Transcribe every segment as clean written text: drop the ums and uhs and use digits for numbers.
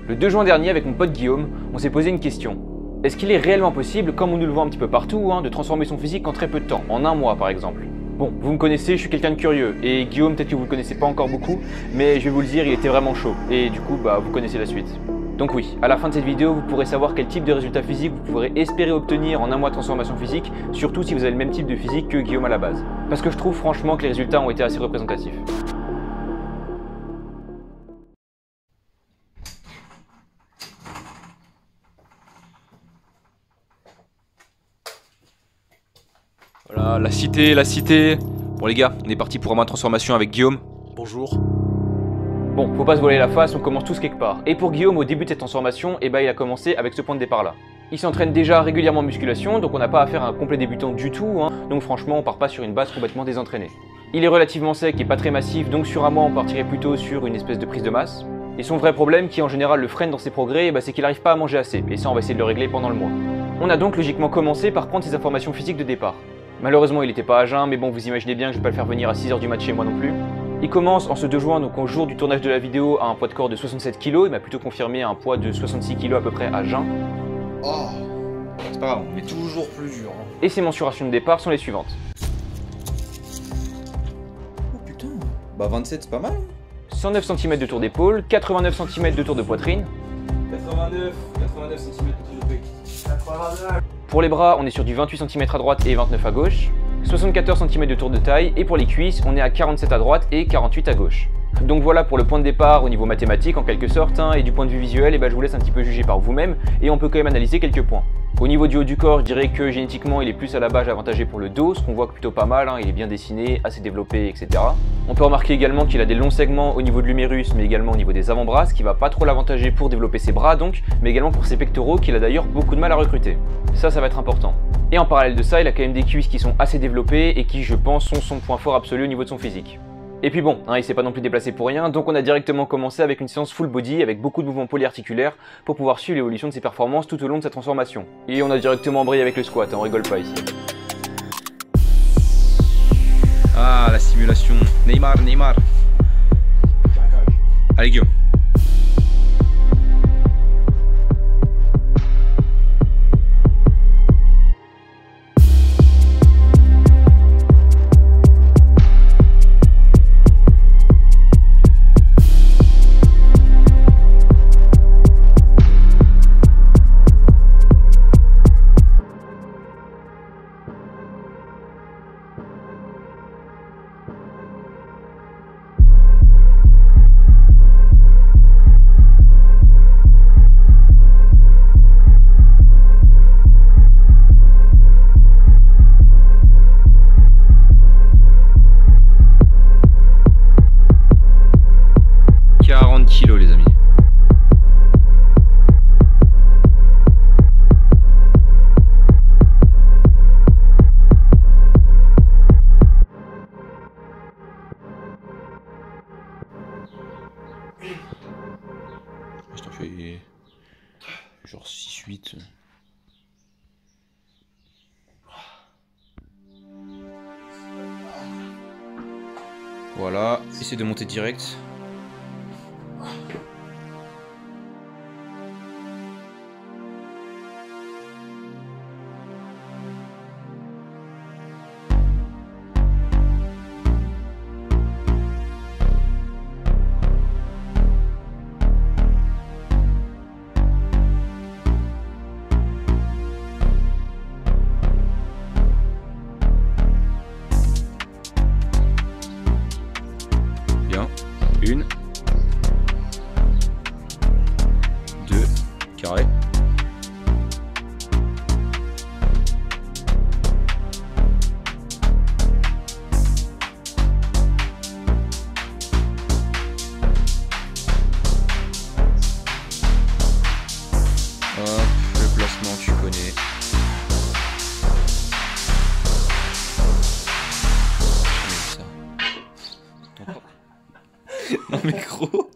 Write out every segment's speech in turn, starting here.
Le 2 juin dernier, avec mon pote Guillaume, on s'est posé une question. Est-ce qu'il est réellement possible, comme on nous le voit un petit peu partout, de transformer son physique en très peu de temps, en un mois par exemple? Bon, vous me connaissez, je suis quelqu'un de curieux, et Guillaume, peut-être que vous le connaissez pas encore beaucoup, mais je vais vous le dire, il était vraiment chaud, et du coup, vous connaissez la suite. Donc oui, à la fin de cette vidéo, vous pourrez savoir quel type de résultat physique vous pourrez espérer obtenir en un mois de transformation physique, surtout si vous avez le même type de physique que Guillaume à la base. Parce que je trouve franchement que les résultats ont été assez représentatifs. Voilà, la cité, la cité. Bon les gars, on est parti pour un mois de transformation avec Guillaume. Bonjour. Bon, faut pas se voiler la face, on commence tous quelque part. Et pour Guillaume, au début de cette transformation, il a commencé avec ce point de départ là. Il s'entraîne déjà régulièrement en musculation, donc on n'a pas affaire à un complet débutant du tout, donc franchement on part pas sur une base complètement désentraînée. Il est relativement sec et pas très massif, donc sur un mois on partirait plutôt sur une espèce de prise de masse. Et son vrai problème, qui en général le freine dans ses progrès, c'est qu'il n'arrive pas à manger assez, et ça on va essayer de le régler pendant le mois. On a donc logiquement commencé par prendre ses informations physiques de départ. Malheureusement il était pas à jeun, mais bon vous imaginez bien que je vais pas le faire venir à 6h du mat chez moi non plus. Il commence en ce 2 juin, donc au jour du tournage de la vidéo, à un poids de corps de 67 kg, il m'a plutôt confirmé un poids de 66 kg à peu près à jeun. Oh, c'est pas grave, mais toujours plus dur. Et ses mensurations de départ sont les suivantes. Oh putain, 27 c'est pas mal. 109 cm de tour d'épaule, 89 cm de tour de poitrine. 89 cm de tour de pec. 89. Pour les bras, on est sur du 28 cm à droite et 29 à gauche. 74 cm de tour de taille, et pour les cuisses, on est à 47 à droite et 48 à gauche. Donc voilà pour le point de départ au niveau mathématique en quelque sorte, et du point de vue visuel, je vous laisse un petit peu juger par vous-même, et on peut quand même analyser quelques points. Au niveau du haut du corps, je dirais que génétiquement il est plus à la base avantagé pour le dos, ce qu'on voit plutôt pas mal, il est bien dessiné, assez développé, etc. On peut remarquer également qu'il a des longs segments au niveau de l'humérus, mais également au niveau des avant-bras, ce qui va pas trop l'avantager pour développer ses bras donc, mais également pour ses pectoraux qu'il a d'ailleurs beaucoup de mal à recruter. Ça va être important. Et en parallèle de ça, il a quand même des cuisses qui sont assez développées et qui, je pense, sont son point fort absolu au niveau de son physique. Et puis bon, il s'est pas non plus déplacé pour rien, donc on a directement commencé avec une séance full body avec beaucoup de mouvements polyarticulaires pour pouvoir suivre l'évolution de ses performances tout au long de sa transformation. Et on a directement embrayé avec le squat, on rigole pas ici. Ah, la simulation. Neymar. Allez Guillaume. Kilos les amis. Je t'en fais genre 6-8. Voilà, essaie de monter direct. Bien. 1, 2, carré. Hop, le placement tu connais. Non mais gros.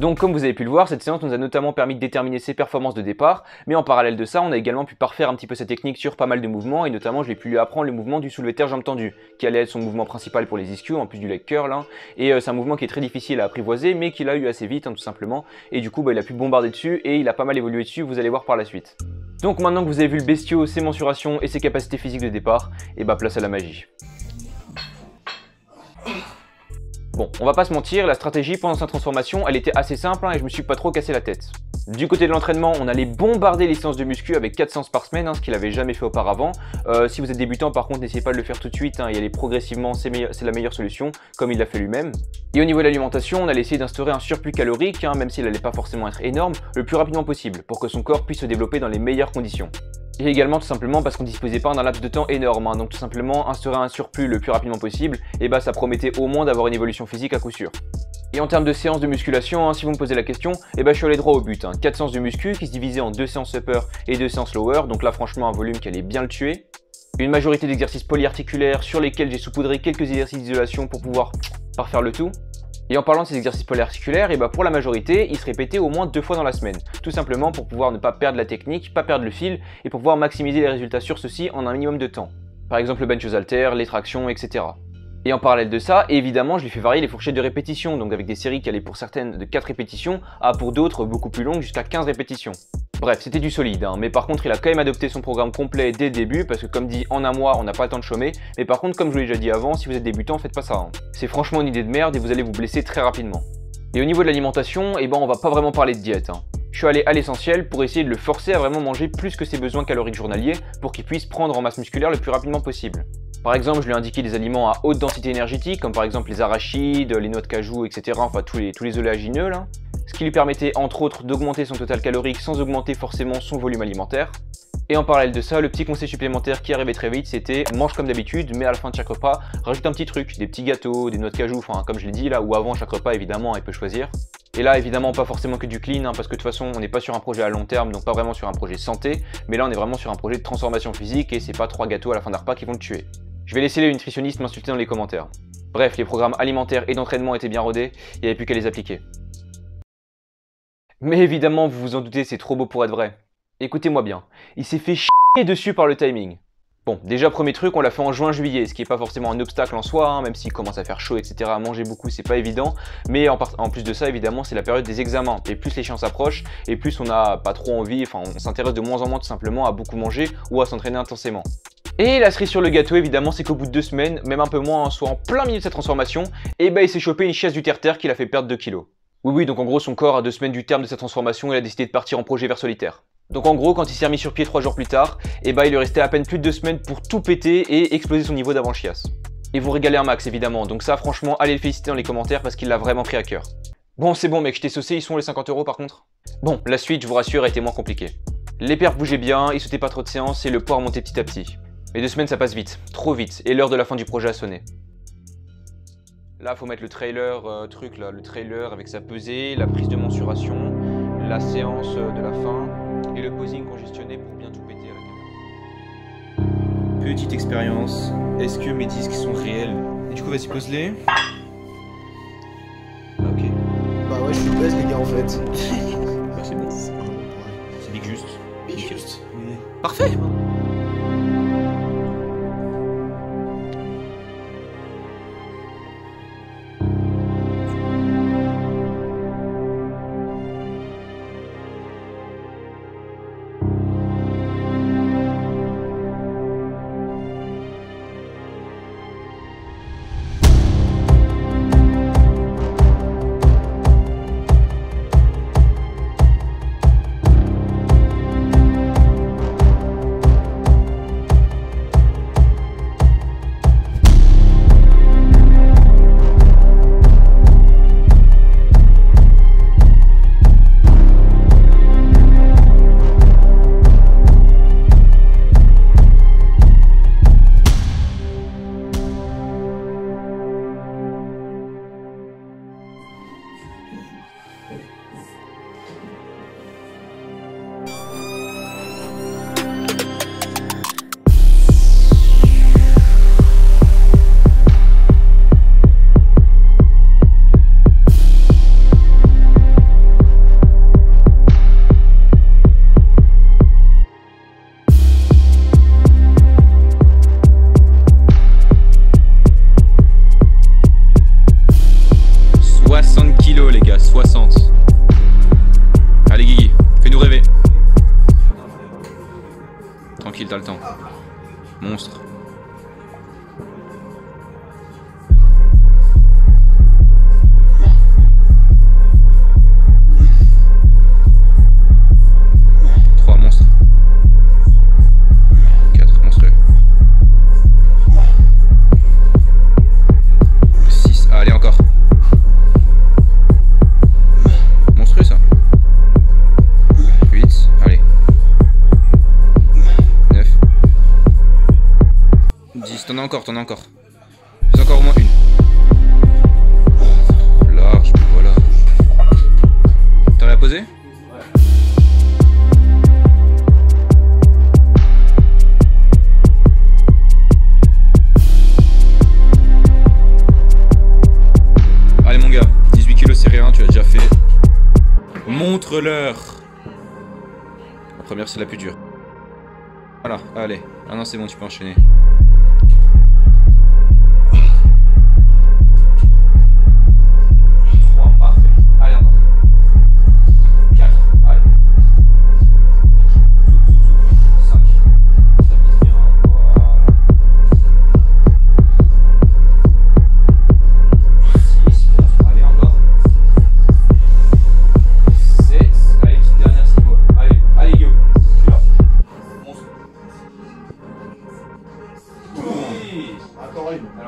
Donc comme vous avez pu le voir, cette séance nous a notamment permis de déterminer ses performances de départ, mais en parallèle de ça, on a également pu parfaire un petit peu sa technique sur pas mal de mouvements, et notamment je l'ai pu lui apprendre le mouvement du soulevé de terre jambes tendues, qui allait être son mouvement principal pour les ischios, en plus du leg curl, hein. Et c'est un mouvement qui est très difficile à apprivoiser, mais qu'il a eu assez vite, hein, tout simplement, et du coup il a pu bombarder dessus, et il a pas mal évolué dessus, vous allez voir par la suite. Donc maintenant que vous avez vu le bestiau, ses mensurations et ses capacités physiques de départ, et bah place à la magie. Bon, on va pas se mentir, la stratégie pendant sa transformation, elle était assez simple, hein, et je me suis pas trop cassé la tête. Du côté de l'entraînement, on allait bombarder les séances de muscu avec 4 séances par semaine, hein, ce qu'il avait jamais fait auparavant. Si vous êtes débutant, par contre, n'essayez pas de le faire tout de suite, hein, y aller progressivement, c'est la meilleure solution, comme il l'a fait lui-même. Et au niveau de l'alimentation, on allait essayer d'instaurer un surplus calorique, hein, même s'il allait pas forcément être énorme, le plus rapidement possible, pour que son corps puisse se développer dans les meilleures conditions. Et également tout simplement parce qu'on disposait pas d'un laps de temps énorme, hein, donc tout simplement instaurer un surplus le plus rapidement possible, et bah ça promettait au moins d'avoir une évolution physique à coup sûr. Et en termes de séances de musculation, hein, si vous me posez la question, et bah je suis allé droit au but, hein. 4 séances de muscu qui se divisaient en 2 séances upper et 2 séances lower, donc là franchement un volume qui allait bien le tuer. Une majorité d'exercices polyarticulaires sur lesquels j'ai saupoudré quelques exercices d'isolation pour pouvoir parfaire le tout. Et en parlant de ces exercices polyarticulaires, et bah pour la majorité, ils se répétaient au moins 2 fois dans la semaine, tout simplement pour pouvoir ne pas perdre la technique, pas perdre le fil, et pour pouvoir maximiser les résultats sur ceci en un minimum de temps. Par exemple le bench aux haltères, les tractions, etc. Et en parallèle de ça, évidemment, je lui fais varier les fourchettes de répétition, donc avec des séries qui allaient pour certaines de 4 répétitions, à pour d'autres beaucoup plus longues jusqu'à 15 répétitions. Bref, c'était du solide, hein, mais par contre il a quand même adopté son programme complet dès le début, parce que comme dit en un mois, on n'a pas le temps de chômer, mais par contre comme je vous l'ai déjà dit avant, si vous êtes débutant, faites pas ça. Hein. C'est franchement une idée de merde et vous allez vous blesser très rapidement. Et au niveau de l'alimentation, eh ben on va pas vraiment parler de diète. Hein. Je suis allé à l'essentiel pour essayer de le forcer à vraiment manger plus que ses besoins caloriques journaliers pour qu'il puisse prendre en masse musculaire le plus rapidement possible. Par exemple, je lui ai indiqué des aliments à haute densité énergétique, comme par exemple les arachides, les noix de cajou, etc. Enfin tous les oléagineux là. Ce qui lui permettait entre autres d'augmenter son total calorique sans augmenter forcément son volume alimentaire. Et en parallèle de ça, le petit conseil supplémentaire qui arrivait très vite, c'était mange comme d'habitude, mais à la fin de chaque repas, rajoute un petit truc, des petits gâteaux, des noix de cajou, enfin comme je l'ai dit là, ou avant chaque repas évidemment, il peut choisir. Et là évidemment pas forcément que du clean, hein, parce que de toute façon on n'est pas sur un projet à long terme, donc pas vraiment sur un projet santé, mais là on est vraiment sur un projet de transformation physique et c'est pas 3 gâteaux à la fin d'un repas qui vont le tuer. Je vais laisser les nutritionnistes m'insulter dans les commentaires. Bref, les programmes alimentaires et d'entraînement étaient bien rodés, il n'y avait plus qu'à les appliquer. Mais évidemment, vous vous en doutez, c'est trop beau pour être vrai. Écoutez-moi bien, il s'est fait chier dessus par le timing. Bon, déjà premier truc, on l'a fait en juin-juillet, ce qui n'est pas forcément un obstacle en soi, hein, même s'il commence à faire chaud, etc. À manger beaucoup, c'est pas évident. Mais en plus de ça, évidemment, c'est la période des examens. Et plus les chances approchent, et plus on n'a pas trop envie, enfin on s'intéresse de moins en moins tout simplement à beaucoup manger ou à s'entraîner intensément. Et la cerise sur le gâteau, évidemment, c'est qu'au bout de 2 semaines, même un peu moins, soit en plein milieu de sa transformation, et bah il s'est chopé une chiasse du terre-terre qui l'a fait perdre 2 kilos. Oui, donc en gros, son corps, à 2 semaines du terme de sa transformation, il a décidé de partir en projet vers solitaire. Donc en gros, quand il s'est remis sur pied 3 jours plus tard, et bah il lui restait à peine plus de 2 semaines pour tout péter et exploser son niveau d'avant chiasse. Et vous régalez un max, évidemment, donc ça, franchement, allez le féliciter dans les commentaires parce qu'il l'a vraiment pris à cœur. Bon, c'est bon, mec, je t'ai saucé, ils sont les 50 € par contre. Bon, la suite, je vous rassure, a été moins compliquée. Les perfs bougeaient bien, il sautait pas trop de séances et le poids remontait petit à petit. Les 2 semaines, ça passe vite, trop vite, et l'heure de la fin du projet a sonné. Là, faut mettre le trailer, le trailer avec sa pesée, la prise de mensuration, la séance de la fin et le posing congestionné pour bien tout péter à la caméra. Petite expérience, est-ce que mes disques sont réels? Et du coup, vas-y, pose-les. Ok. Bah ouais, je suis baisse les gars en fait. Bah c'est bon. C'est big juste. Big juste. Oui. Parfait. 60. Allez Guigui, fais-nous rêver. Tranquille, t'as le temps. Monstre. T'en as encore. Fais encore au moins une. Large, mais voilà. T'en as posé? Allez mon gars, 18 kilos c'est rien, tu l'as déjà fait. Montre-leur. La première c'est la plus dure. Voilà, allez. Ah non c'est bon, tu peux enchaîner.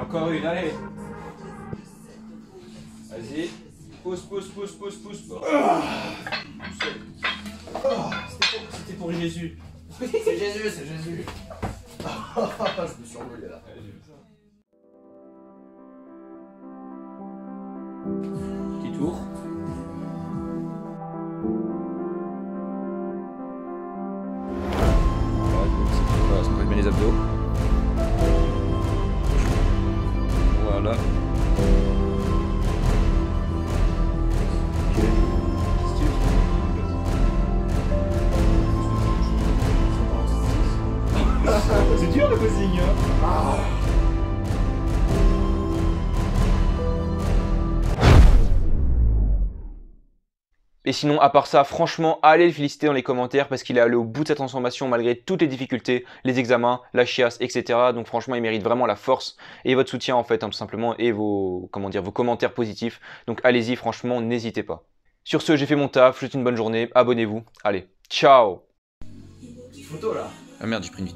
Encore une, allez. Vas-y. Pousse. C'était pour Jésus. C'est Jésus. Je me suis envolé là. Petit tour. Voilà, ça peut bien les abdos. Voilà. C'est dur le posing, hein. Et sinon, à part ça, franchement, allez le féliciter dans les commentaires parce qu'il est allé au bout de sa transformation malgré toutes les difficultés, les examens, la chiasse, etc. Donc franchement, il mérite vraiment la force et votre soutien en fait, hein, tout simplement, et vos commentaires positifs. Donc allez-y, franchement, n'hésitez pas. Sur ce, j'ai fait mon taf, je vous souhaite une bonne journée, abonnez-vous, allez, ciao. Petite photo là. Ah merde, j'ai pris une